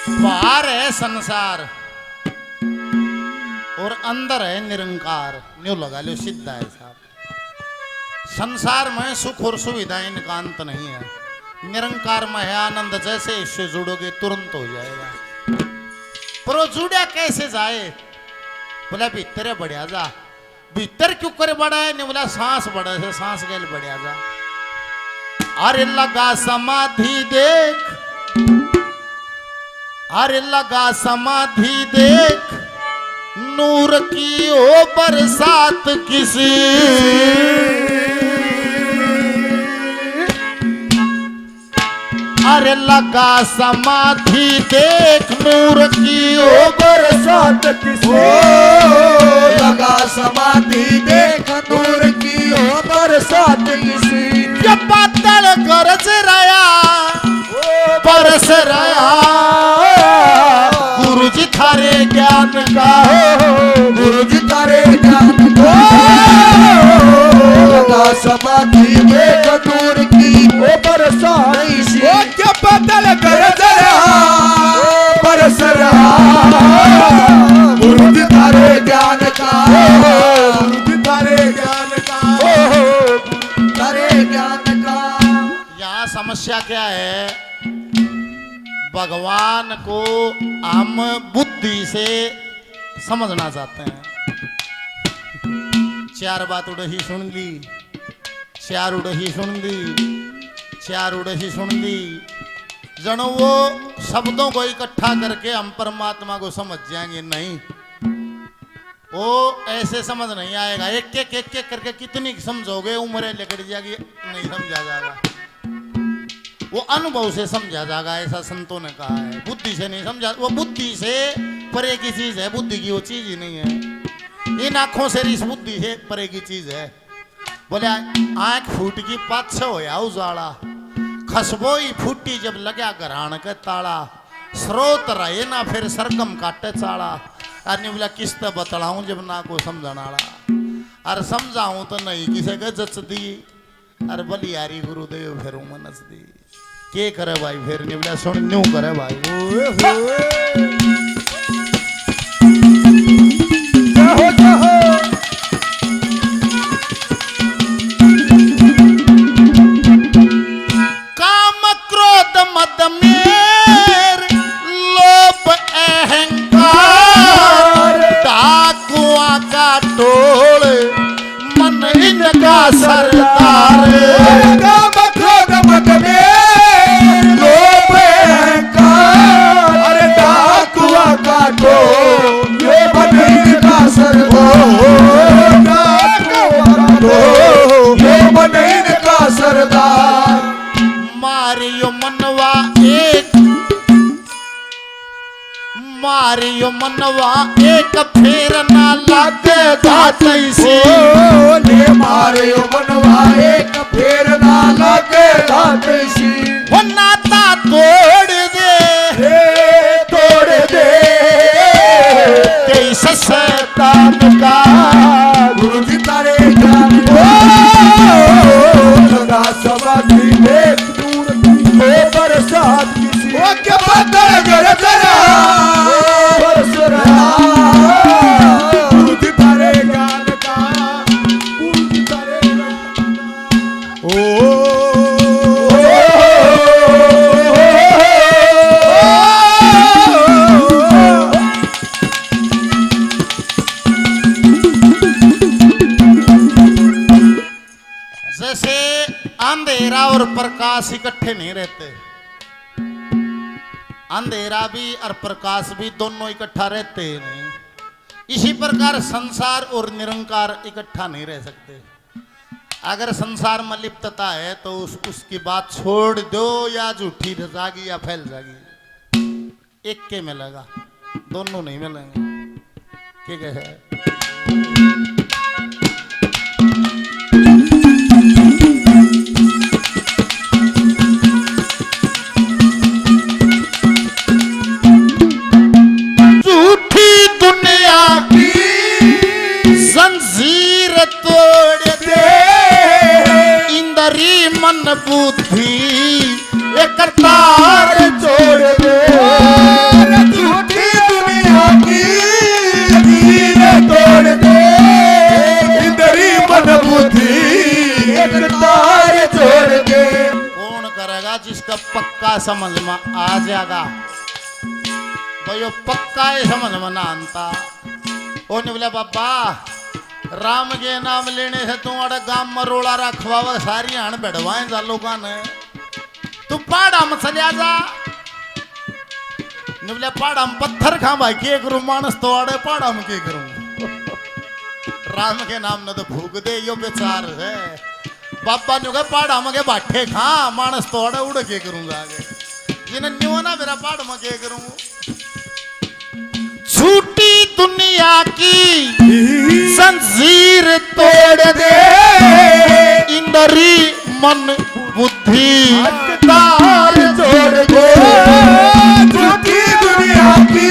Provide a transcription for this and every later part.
बाहर है संसार और अंदर है निरंकार। न्यू लगा लो, सीधा है साहब। संसार में सुख और सुविधाएं इनका अंत नहीं है। निरंकार में है आनंद, जैसे इससे जुड़ोगे तुरंत हो जाएगा। पर वो जुड़ा कैसे जाए? बोला भीतर बढ़िया जा। भीतर क्यों करे बड़ा है? नहीं बोला सांस बड़ा है, सांस गैल बढ़िया जा। अरे लगा समाधि देख, अरे लगा समाधि देख, नूर की हो बरसात किसी। अरे लगा समाधि देख, नूर की हो बरसात किसी। लगा समाधि देख, नूर की हो बरसात किसी। ये बादल गरज रहा, बरस रहा, गुरु जी थारे ज्ञान का, गुरु जी तारे ज्ञान का। लगा समाधि देख, नूर की हो बरसात किसी। क्या बादल गरज रहा, बरस रहा, गुरु जी तारे ज्ञान का, गुरु जी तारे ज्ञान का, तारे ज्ञान का। यहाँ समस्या क्या है? भगवान को हम बुद्धि से समझना चाहते हैं। चार बात उड़ही सुन ली, चार उड़ही सुन ली, चार उड़ही सुन ली, जनो वो शब्दों को इकट्ठा करके हम परमात्मा को समझ जाएंगे। नहीं, वो ऐसे समझ नहीं आएगा। एक एक करके कितनी समझोगे, उम्रें निकल जाएगी, नहीं समझा जाएगा। वो अनुभव से समझा जाएगा, ऐसा संतों ने कहा है। बुद्धि से नहीं समझा। वो बुद्धि से परे की चीज है, बुद्धि की वो चीज ही नहीं है। इन आंखों से इस बुद्धि से परे की चीज है। बोले आंख फूट की पाछ होया उजाला, खसबो ही फूटी जब लगा घरान के ताला। स्रोत रहे ना फिर सरगम काटे चाला। आदमी बोला किस्त बतलाऊं जब ना को समझना आला। अरे समझाऊं तो नहीं किसे के जच दी। अरे बलियारी गुरुदेव फिर मनस दी। के करे भाई फिर? नहीं बोला सुन न्यू करे भाई। जाहो जाहो काम क्रोध मद मेर लोभ अहंकार, डाकुआ का टोल मन इनका सरदार। काम क्रोध मद मेर लोभ अहंकार। अरे डाकुआ का टोल ये मन इनका सरदार। डाकुआ का टोल ये मन इनका सरदार। मारियो मनवा एक, मारियो मनवा एक, फेर ना लागे घाटई से। ले मारियो मनवा एक, फेर ना लगे घाटसी। वो नाता तोड़ दे, तोड़ दे तेईस शैतान का। गुरु जी तारे ज्ञान को। लगा समाधि देख, नूर की हो बरसात किसी। वो क्या बादल गरज रहा, बरस रहा, गुरु जी तारे ज्ञान का, गुरु जी तारे ज्ञान का। जैसे अंधेरा और प्रकाश इकट्ठे नहीं रहते, अंधेरा भी और प्रकाश भी दोनों इकट्ठा रहते ही नहीं। इसी प्रकार संसार और निरंकार इकट्ठा नहीं रह सकते। अगर संसार में लिप्तता है तो उसकी बात छोड़ दो, या झूठी जागी या फैल जागी। एक के मिलेगा, दोनों नहीं मिलेंगे। क्या है? मन बुद्धि एक तार जोड़ दे। समझ में आ जाएगा भाई यो पक्का ही समझ में ना आता। वो ने बोला बाबा राम के नाम लेने से तू अड़े गांव में रोड़ा रखवा सारी हण बैठवाए जा लोगों ने तू पहाड़ा में चलिया जा। ने बोला पहाड़ा में पत्थर खा भाई के करूं मानस तो अड़े पहाड़ा में के करूं राम के नाम ने तो भूख दे यो बेचार है। बाबा ने कहा पहाड़ा में के बाठे खा मानस तो अड़े उड़ के करूंगा आगे जिन्हें न्यू ना मेरा पहाड़ में के करूं। झूठी दुनिया की जंजीर तोड़ दे इंद्री मन बुद्धि तार जोड़ दे झूठी दुनिया की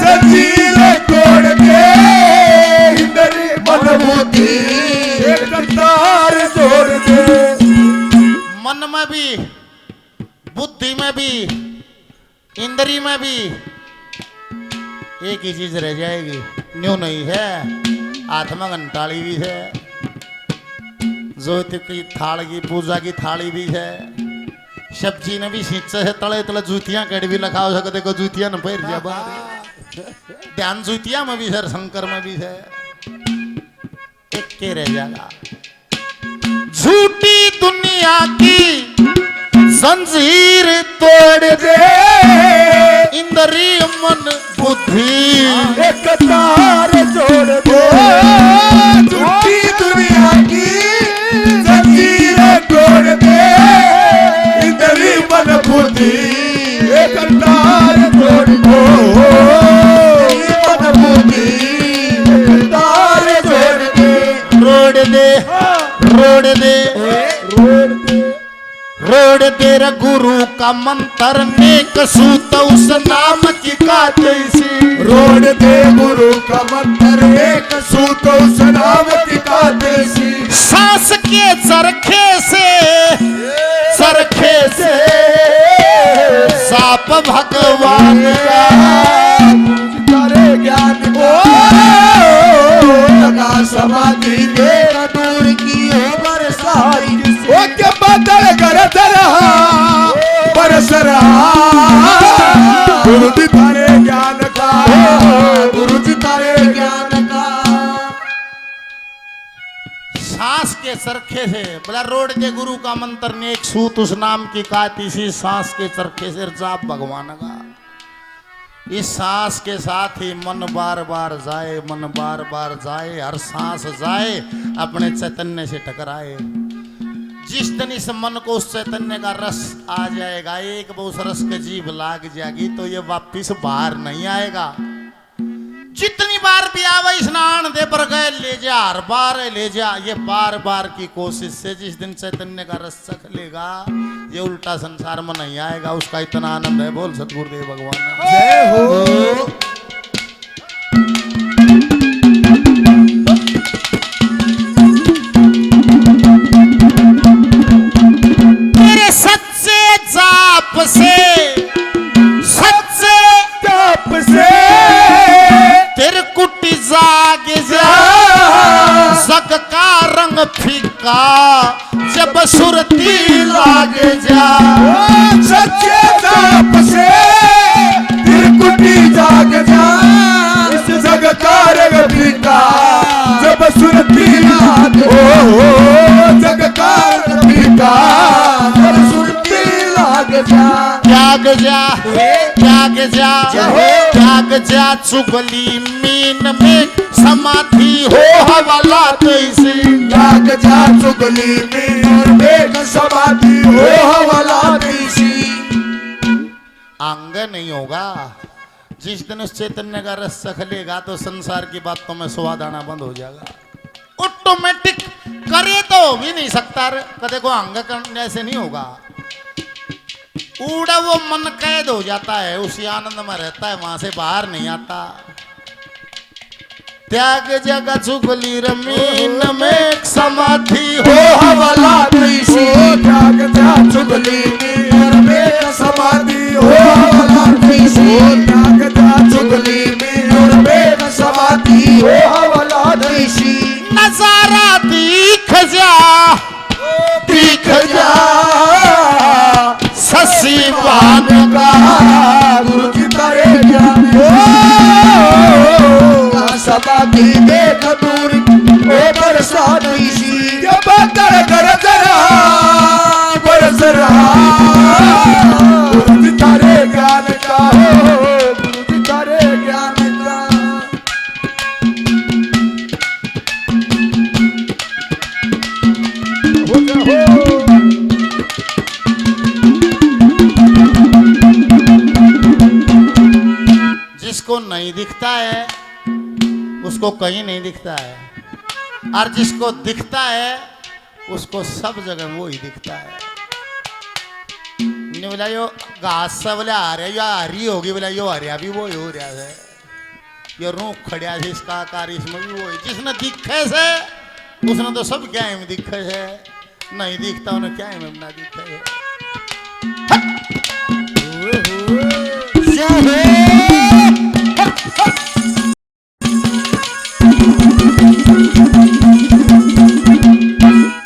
जंजीर तोड़ दे इंद्री मन बुद्धि एक तार जोड़ दे। मन में भी बुद्धि में भी इंद्री में भी एक ही चीज रह जाएगी न्यू नहीं है हाथ में घंटाली भी है ज्योति की थाल की पूजा की थाली भी है सब्जी ने भी सींचे है तले तले जूतियां कड़ भी लखा हो सकते को जूतियां न पैर जा ध्यान जूतियां में भी है शंकर में भी है एक के रह जाएगा। झूठी दुनिया की जंजीर तोड़ दे इंद्री मन बुद्धि एक तार जोड़ दे झूठी दुनिया की जंजीर तोड़ दे इंद्री मन बुद्धि एक तार जोड़ दे मन बुद्धि एक तार जोड़ दे। रोड दे रोड दे रोड दे रोड तेरा गुरु का मंत्र नेक सूत उस नाम की कातिसी रोड दे गुरु का मंत्र एक सूत उस नाम की कातिसी सांस के चरखे से साप भगवान का तारे ज्ञान को लगा समाधि के दूर की है बरसाई ओ के बदल करत रहा बरस रहा गुरु जी तारे ज्ञान का गुरु जी तारे ज्ञान का। सांस के चरखे से बोला रोड दे गुरु का मंत्र नेक सूत उस नाम की कातिसी सांस के चरखे से जाप भगवान का। इस सांस के साथ ही मन बार बार जाए हर सांस जाए अपने चैतन्य से टकराए। जिस दिन इस मन को उस चैतन्य का रस आ जाएगा एक बार उस रस के जीभ लाग जाएगी तो ये वापिस बाहर नहीं आएगा। जितनी बार भी आवे स्नान दे पर गए ले जा हर बार ले जा ये बार बार की कोशिश से जिस दिन चैतन्य का रस चख लेगा ये उल्टा संसार में नहीं आएगा उसका इतना आनंद है। बोल सतगुरुदेव भगवान जय हो। तेरे सच्चे जाप से सच्चे जाप से तेरे कुटी जाग जा सक का रंग फीका जब सुरती लाग जा सच्चे जाप से तिरकुटी जाग जा इस जग का रंग फीका जब सुरती लाग जग का रंग फीका जब सुरती लाग जा। त्याग जा चुगली मीन में समाधि हो हवाला तैसी त्याग जा चुगली में समाधि हो हवाला तैसी। अंग नहीं होगा जिस दिन उस चैतन्य का रस चख लेगा तो संसार की बातों में स्वाद आना बंद हो जाएगा। ऑटोमेटिक करे तो भी नहीं सकता कदे को अंग करने से नहीं होगा उड़ा वो मन कैद हो जाता है उसी आनंद में रहता है वहां से बाहर नहीं आता। त्याग जगह चुगली रमीन में समाधि हो हवाला तैसी त्याग जा चुगली में समाधि हो हवाला तैसी त्याग जा चुगली में समाधि हो हवाला तैसी। नजारा दिख जा दिख जा ससी हो गुरु जी थारे ज्ञान का। हो जा हो जिसको नहीं दिखता है उसको कहीं नहीं दिखता है, और जिसको दिखता है उसको सब जगह वो ही दिखता है। ने बोला यो घास से बोले आ रहा यो हरी होगी, बोला यो हरिया भी वो ही हो रहा है, यो रूख खड़िया से इसका आकार इसमें भी वो ही। जिसने दिखे से उसने तो सब क्या में दिखे है, नहीं दिखता उन्हें क्या में ना दिखे है।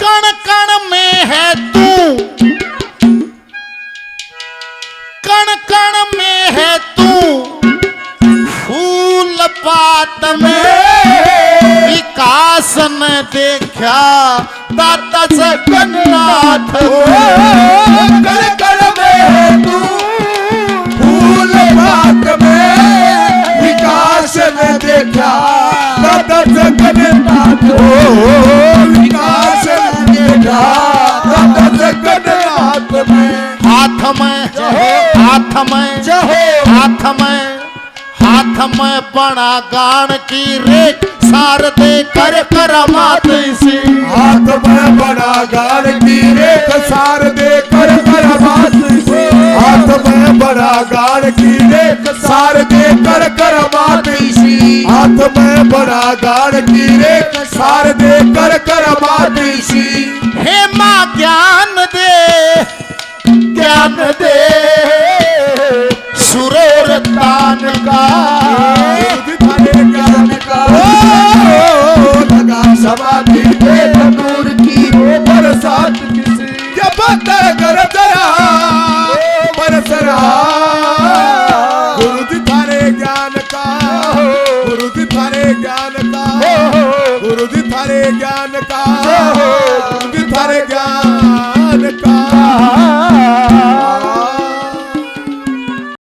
कण कण में है तू, कण कण में है तू, फूल पात में विकास न देखा दाता जगन्नाथ। कण कण में है तू, फूल पात में विकास न देखा दाता जगन्नाथ। विकास न देखा दाता जगन्नाथ में। हाथ में हाथ में हाथ में हाथ में बड़ा गान की रेख सार दे कर करमात से। हाथ में बड़ा गान की रेख सार दे कर करमात से। हाथ में बड़ा गान की रेख सार दे कर करमात से। हाथ में बड़ा गान की रेख सार दे कर करमात से। हे माँ ज्ञान दे, ज्ञान दे सुरोर तान का, ज्ञान का लगा समाधि पे नूर की बरसात किसी जब कर जरा बरसरा। गुरु जी थारे ज्ञान का, गुरु जी थारे ज्ञान का, गुरु जी थारे ज्ञान का।